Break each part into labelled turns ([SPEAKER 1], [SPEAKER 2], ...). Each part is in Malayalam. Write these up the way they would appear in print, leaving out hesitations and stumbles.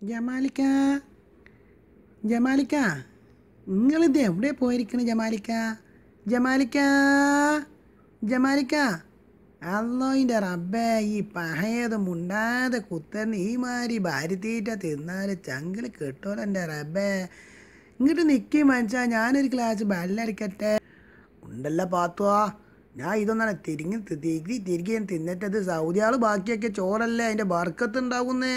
[SPEAKER 1] ജമാലിക്ക ജമാലിക്ക നിങ്ങളിത് എവിടെ പോയിരിക്കണ് ജമാലിക്ക ജമാലിക്ക ജമാലിക്ക അള്ളോയിൻ്റെ റബ്ബേ ഈ പഹയത് മുണ്ടാതെ കുത്തന്നെ ഈ മാതിരി ഭാര്യത്തീറ്റ തിന്നാൽ ചങ്കിൽ കിട്ടോല എൻ്റെ റബ്ബേ ഇങ്ങോട്ട് നിൽക്കി മനസ്സാ ഞാനൊരു ഗ്ലാസ് വെള്ളടിക്കട്ടെ ഉണ്ടല്ല പാത്തുവാ ഞാൻ ഇതൊന്നാണ് തിരികെ തിന്നിട്ടത് സൗദിയാൾ ബാക്കിയൊക്കെ ചോറല്ലേ അതിൻ്റെ ബർക്കത്തുണ്ടാവുന്നേ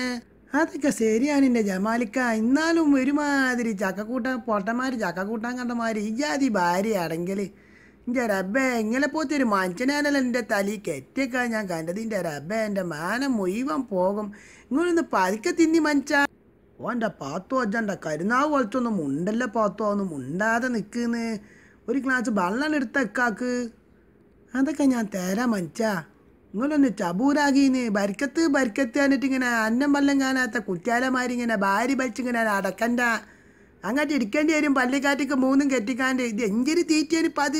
[SPEAKER 1] അതൊക്കെ ശരിയാണ് എൻ്റെ ജമാലിക്ക എന്നാലും ഒരുമാതിരി ചക്കക്കൂട്ടാൻ പൊട്ടന്മാർ ചക്കക്കൂട്ടാൻ കണ്ടമാതിരി ഈ ജാതി ഭാര്യ അടങ്കൽ എൻ്റെ റബ്ബേ ഇങ്ങനെ പോലത്തെ ഒരു മനുഷ്യനാണല്ലോ എൻ്റെ തലി കെറ്റിയൊക്കെ ഞാൻ കണ്ടത് എൻ്റെ റബ്ബേ എൻ്റെ മാനം മുഴുവൻ പോകും ഇങ്ങനൊന്ന് പതുക്കെ തിന്നി മനുഷ്യ ഓൻ്റെ പാത്തോ അജ്ജൻ്റെ കരുനാവ് പോലത്തൊന്നും മുണ്ടല്ലേ പാത്തോ ഒന്നും മുണ്ടാതെ നിൽക്കുന്നു ഒരു ഗ്ലാസ് വെള്ളം എടുത്തേക്കാക്ക് അതൊക്കെ ഞാൻ തരാം മനുഷ്യ നിങ്ങളൊന്ന് ചബൂരാകീന്ന് ബർക്കത്ത് പറഞ്ഞിട്ട് ഇങ്ങനെ അന്നം വല്ലം കാണാത്ത കുറ്റാലമാരിങ്ങനെ ഭാര്യ വലിച്ചിങ്ങനെ അടക്കണ്ട അങ്ങോട്ട് ഇരിക്കേണ്ടി വരും പള്ളിക്കാറ്റേക്ക് മൂന്നും കെട്ടിക്കാണ്ട് ഇത് എന്തൊരു തീറ്റയാണ് ഇപ്പം അത്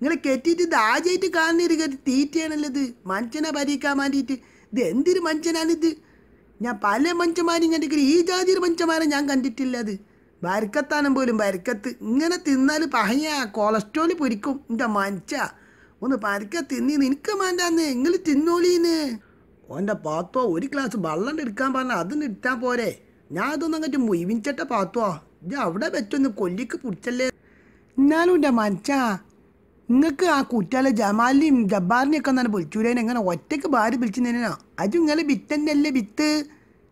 [SPEAKER 1] നിങ്ങൾ കെട്ടിയിട്ട് ഇത് ആദ്യമായിട്ട് കാണുന്നൊരു തീറ്റയാണല്ലത് മനുഷ്യനെ ഭരിക്കാൻ വേണ്ടിയിട്ട് ഇത് എന്തൊരു മനുഷ്യനാണിത് ഞാൻ പല മനുഷ്യന്മാരും കണ്ടിട്ട് ഈ ജാതി മനുഷ്യന്മാരെ ഞാൻ കണ്ടിട്ടില്ല അത് ബർക്കത്താനും പോലും ബർക്കത്ത് ഇങ്ങനെ തിന്നാൽ പഹയ കൊളസ്ട്രോൾ പൊരിക്കും എൻ്റെ മനുഷ്യ ഒന്ന് പരക്കെ തിന്നി നിനക്ക് വേണ്ടാന്ന് നിങ്ങൾ തിന്നോളീന്ന് ഓൻ്റെ പാത്തോ ഒരു ഗ്ലാസ് വെള്ളം എടുക്കാൻ പറഞ്ഞാൽ അതൊന്നും ഇട്ടാൽ പോരെ ഞാൻ അതൊന്നും അങ്ങോട്ട് മുയിവിച്ചിട്ട പാത്തോ ഇത് അവിടെ വെച്ചൊന്ന് കൊല്ലിക്ക് പിടിച്ചല്ലേ എന്നാലും എൻ്റെ മനുഷ്യ നിങ്ങൾക്ക് ആ കുറ്റാലെ ജമാലിനെയും ജബ്ബാറിനെയും ഒക്കെ ഒന്നാണ് വിളിച്ചൂരേനെ എങ്ങനെ ഒറ്റയ്ക്ക് ഭാര്യ വിളിച്ചതിനാ അത് നിങ്ങളെ വിത്തന്നല്ലേ വിത്ത്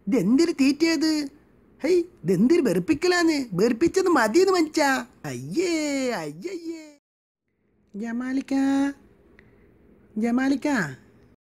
[SPEAKER 1] ഇതെന്തൊരു തീറ്റയത് ഹേയ് ഇതെന്തൊരു വെറുപ്പിക്കലാന്ന് വെറുപ്പിച്ചത് മതിയെന്ന് മനുഷ്യ അയ്യേ അയ്യയ്യേ ജമാലിക്ക ജമാലിക്ക